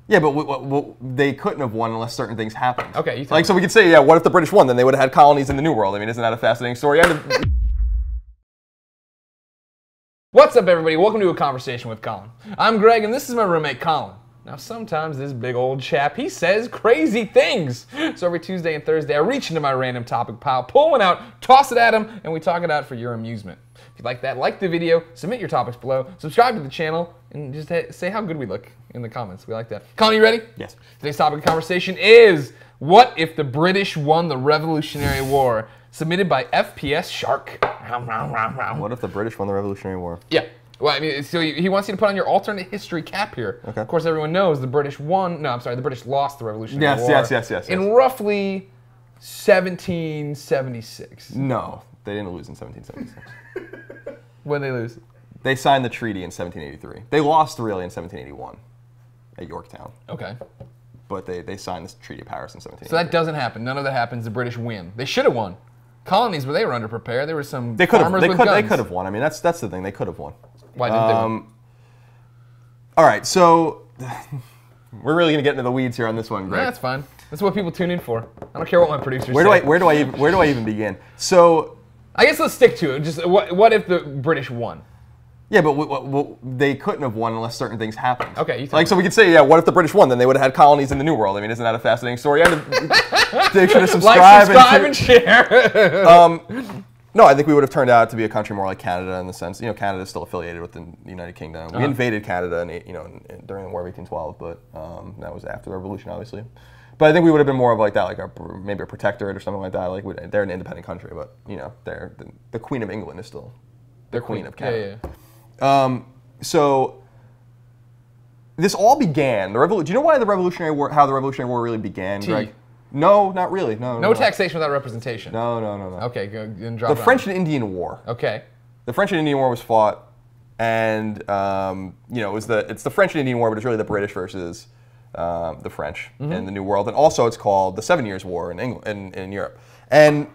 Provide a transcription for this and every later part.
Yeah, but they couldn't have won unless certain things happened. Okay, you tell me. So we could say, yeah, what if the British won? Then they would have had colonies in the New World. I mean, isn't that a fascinating story? What's up, everybody? Welcome to A Conversation with Colin. I'm Greg, and this is my roommate, Colin. Now, sometimes this big old chap, he says crazy things. So every Tuesday and Thursday, I reach into my random topic pile, pull one out, toss it at him, and we talk it out for your amusement. If you like that, like the video, submit your topics below, subscribe to the channel, and just say how good we look in the comments. We like that. Colin, you ready? Yes. Today's topic of conversation is, what if the British won the Revolutionary War? Submitted by FPSShark. What if the British won the Revolutionary War? Yeah. Well, I mean, so he wants you to put on your alternate history cap here. Okay. Of course, everyone knows the British won. No, I'm sorry, the British lost the Revolutionary War. Yes. In roughly 1776. No, they didn't lose in 1776. When did they lose? They signed the treaty in 1783. They lost really in 1781 at Yorktown. Okay. But they signed this Treaty of Paris in 1783. So that doesn't happen. None of that happens. The British win. They should have won. Colonies, but they were underprepared. There were some farmers with guns. They could have won. I mean, that's the thing. They could have won. Why didn't they win? All right, so we're really gonna get into the weeds here on this one, Greg. Yeah, that's fine. That's what people tune in for. I don't care what my producers say. Where do I even begin? So I guess let's stick to it. Just what if the British won? yeah, but they couldn't have won unless certain things happened. Okay, you tell me. so we could say, yeah, what if the British won? Then they would have had colonies in the New World. I mean, isn't that a fascinating story? They should have subscribed. Like, subscribe, and share. No, I think we would have turned out to be a country more like Canada in the sense, Canada is still affiliated with the United Kingdom. We invaded Canada, during the War of 1812, but that was after the Revolution, obviously. But I think we would have been more of like that, like maybe a protectorate or something like that. Like they're an independent country, but they're the Queen of England is still the Queen of Canada. Yeah. So this all began. Do you know why the Revolutionary War? How the Revolutionary War really began, Greg? No, not really. No taxation without representation. No. Okay, go and drop the French and Indian War. Okay. The French and Indian War was fought, and it's the French and Indian War, but it's really the British versus the French in the New World, and also it's called the 7 Years' War in England, in Europe. And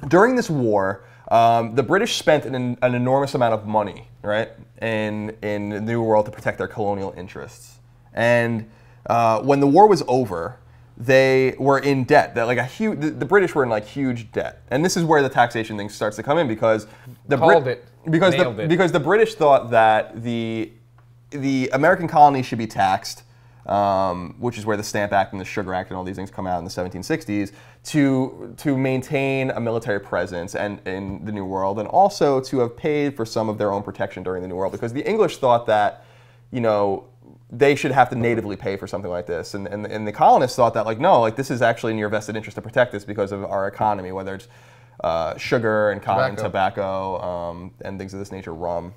during this war, the British spent an enormous amount of money, right, in the New World to protect their colonial interests. And when the war was over, they were in debt. That the British were in huge debt, and this is where the taxation thing starts to come in because because the British thought that the American colonies should be taxed, which is where the Stamp Act and the Sugar Act and all these things come out in the 1760s to maintain a military presence and in the New World, and also to have paid for some of their own protection during the New World, because the English thought that they should have to natively pay for something like this, and the colonists thought that no, this is actually in your vested interest to protect this because of our economy, whether it's sugar and cotton, tobacco, and things of this nature, rum,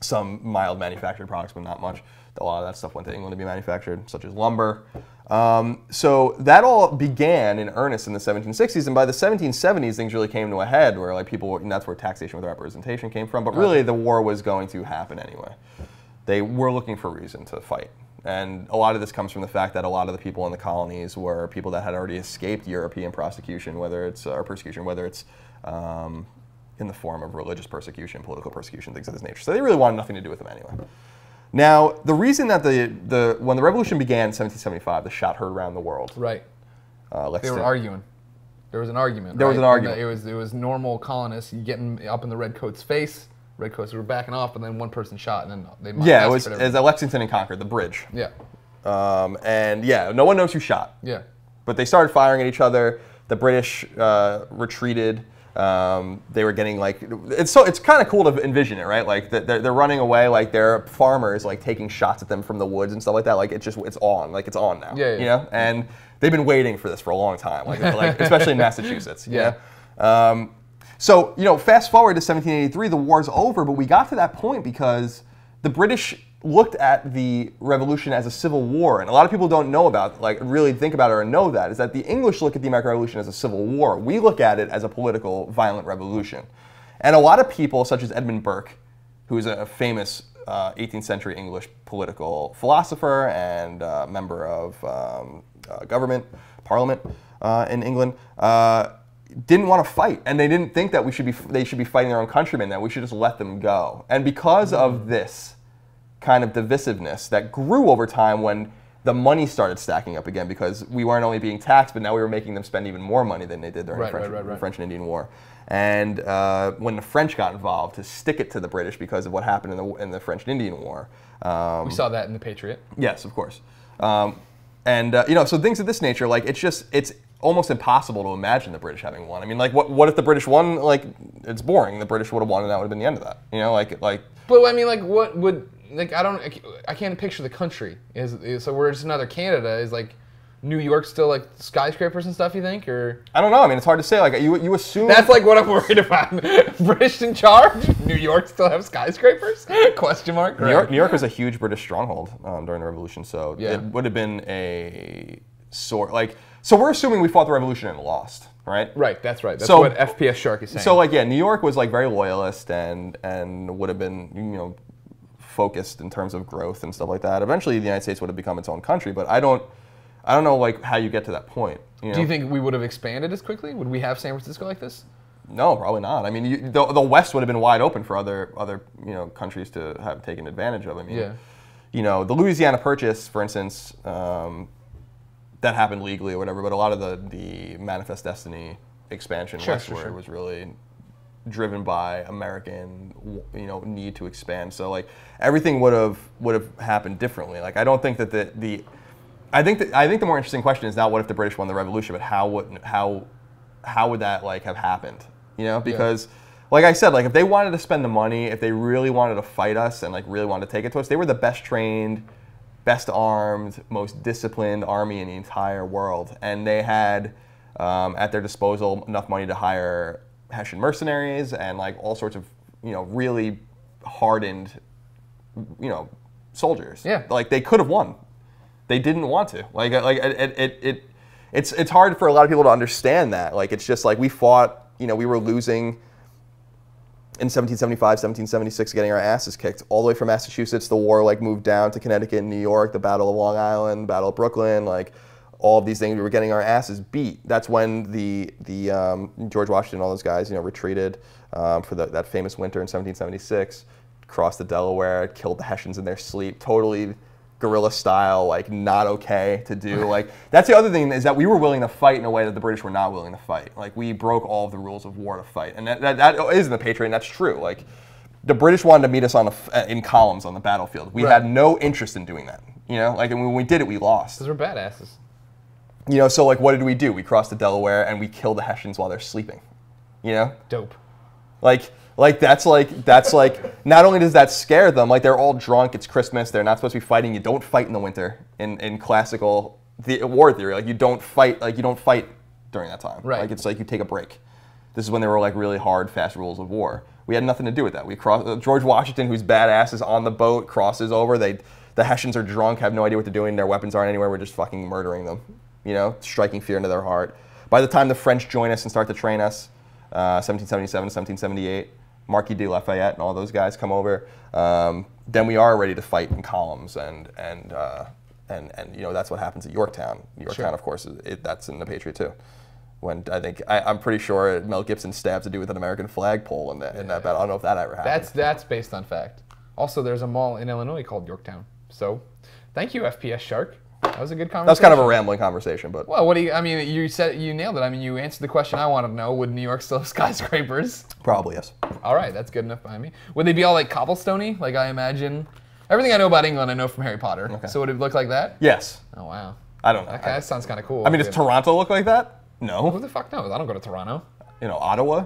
some mild manufactured products, but not much. A lot of that stuff went to England to be manufactured, such as lumber. So that all began in earnest in the 1760s, and by the 1770s, things really came to a head where and that's where taxation with representation came from. But really, the war was going to happen anyway. They were looking for a reason to fight. And a lot of this comes from the fact that a lot of the people in the colonies were people that had already escaped European prosecution, whether it's in the form of religious persecution, political persecution, things of this nature. So they really wanted nothing to do with them anyway. Now, the reason that when the revolution began in 1775, the shot heard around the world. Right. They were arguing. There was an argument. There was an argument. It was normal colonists getting up in the redcoats' face. Redcoats were backing off, and then one person shot, and then they it was Lexington and Concord, the bridge. Yeah. No one knows who shot. Yeah. But they started firing at each other. The British retreated. They were getting it's kind of cool to envision it, right? They're running away, there are farmers taking shots at them from the woods and stuff like that. It's on now. Yeah. And they've been waiting for this for a long time, especially in Massachusetts. Yeah. So, fast forward to 1783, the war's over, but we got to that point because the British looked at the revolution as a civil war, and a lot of people don't know about, really think about it or know that, is that the English look at the American Revolution as a civil war. We look at it as a political, violent revolution. And a lot of people, such as Edmund Burke, who is a famous 18th century English political philosopher and member of Parliament in England, didn't want to fight, and they didn't think that they should be fighting their own countrymen, that we should just let them go. And because of this, kind of divisiveness that grew over time when the money started stacking up again, because we weren't only being taxed, but now we were making them spend even more money than they did during the French and Indian War. And when the French got involved to stick it to the British because of what happened in the French and Indian War. We saw that in the Patriot. Yes, of course. So things of this nature, like it's almost impossible to imagine the British having won. I mean, like what if the British won? Like, it's boring. The British would have won, and that would have been the end of that. You know, like. But I mean, like, what would I can't picture the country. So we're just another Canada. Is like New York still like skyscrapers and stuff? You think, or I don't know. I mean, it's hard to say. Like you assume that's like what I'm worried about. British in charge. New York still have skyscrapers? Question mark. New York was a huge British stronghold during the Revolution, so it would have been a sort like. So we're assuming we fought the Revolution and lost, right? Right. That's right. That's what FPSShark is saying. So like, yeah, New York was like very loyalist and would have been focused in terms of growth and stuff like that. Eventually, the United States would have become its own country, but I don't know like how you get to that point. You know? Do you think we would have expanded as quickly? Would we have San Francisco like this? No, probably not. I mean, the West would have been wide open for other countries to have taken advantage of. I mean, the Louisiana Purchase, for instance, that happened legally or whatever, but a lot of the Manifest Destiny expansion westward was really driven by American, need to expand. So like everything would have happened differently. Like I don't think that I think the more interesting question is not what if the British won the Revolution, but how would that like have happened? Because like I said, like if they wanted to spend the money, if they really wanted to fight us and like really wanted to take it to us, they were the best trained, best armed, most disciplined army in the entire world, and they had at their disposal enough money to hire Hessian mercenaries and like all sorts of really hardened soldiers. Yeah, like they could have won. They didn't want to. It's hard for a lot of people to understand that. Like it's just like we fought. We were losing in 1775, 1776, getting our asses kicked all the way from Massachusetts. The war like moved down to Connecticut and New York. The Battle of Long Island, Battle of Brooklyn, like. All of these things, we were getting our asses beat. That's when the George Washington, all those guys, retreated for that famous winter in 1776, crossed the Delaware, killed the Hessians in their sleep, totally guerrilla style, like not okay to do. Like that's the other thing is that we were willing to fight in a way that the British were not willing to fight. Like we broke all of the rules of war to fight, and that is in the Patriot, and that's true. Like the British wanted to meet us in columns on the battlefield. We had no interest in doing that. Like and when we did it, we lost. Because we're badasses. So like, what did we do? We crossed the Delaware and we killed the Hessians while they're sleeping. Dope. Like that's like. Not only does that scare them, like they're all drunk. It's Christmas. They're not supposed to be fighting. You don't fight in the winter in classical war theory. Like you don't fight. Like you don't fight during that time. Right. Like it's like you take a break. This is when there were like really hard, fast rules of war. We had nothing to do with that. We crossed. George Washington, who's badass, is on the boat, crosses over. The Hessians are drunk, have no idea what they're doing. Their weapons aren't anywhere. We're just fucking murdering them. Striking fear into their heart. By the time the French join us and start to train us, 1777, 1778, Marquis de Lafayette and all those guys come over, then we are ready to fight in columns, and that's what happens at Yorktown. Yorktown, of course, that's in the Patriot too. When I'm pretty sure Mel Gibson stabs a dude with an American flagpole in that battle. I don't know if that ever happened. That's based on fact. Also, there's a mall in Illinois called Yorktown. So, thank you, FPSShark. That was a good conversation. That's kind of a rambling conversation, but well, you nailed it. I mean, you answered the question I wanted to know. Would New York still have skyscrapers? Probably yes. All right, that's good enough by me. Would they be all like cobblestoney? Like I imagine. Everything I know about England, I know from Harry Potter. Okay. So would it look like that? Yes. Oh wow. I don't know. Okay, that sounds kind of cool. I mean, does Toronto look like that? No. Who the fuck knows? I don't go to Toronto. Ottawa,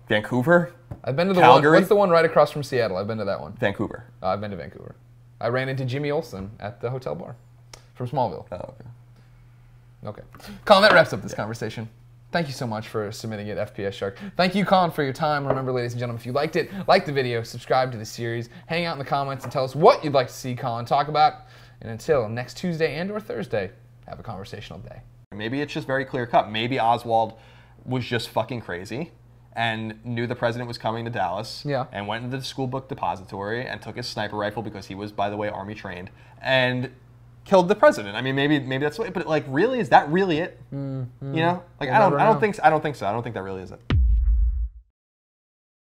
Vancouver. I've been to the Calgary. one. What's the one right across from Seattle? I've been to that one. Vancouver. I've been to Vancouver. I ran into Jimmy Olsen at the hotel bar. From Smallville. Oh, okay. Okay. Colin, that wraps up this conversation. Thank you so much for submitting it, FPSShark. Thank you, Colin, for your time. Remember, ladies and gentlemen, if you liked it, like the video, subscribe to the series, hang out in the comments, and tell us what you'd like to see Colin talk about. And until next Tuesday and or Thursday, have a conversational day. Maybe it's just very clear cut. Maybe Oswald was just fucking crazy and knew the president was coming to Dallas and went into the school book depository and took his sniper rifle because he was, by the way, Army trained, and killed the president. I mean, maybe that's what. But like, really, is that really it? Like, I don't think so. I don't think that really is it.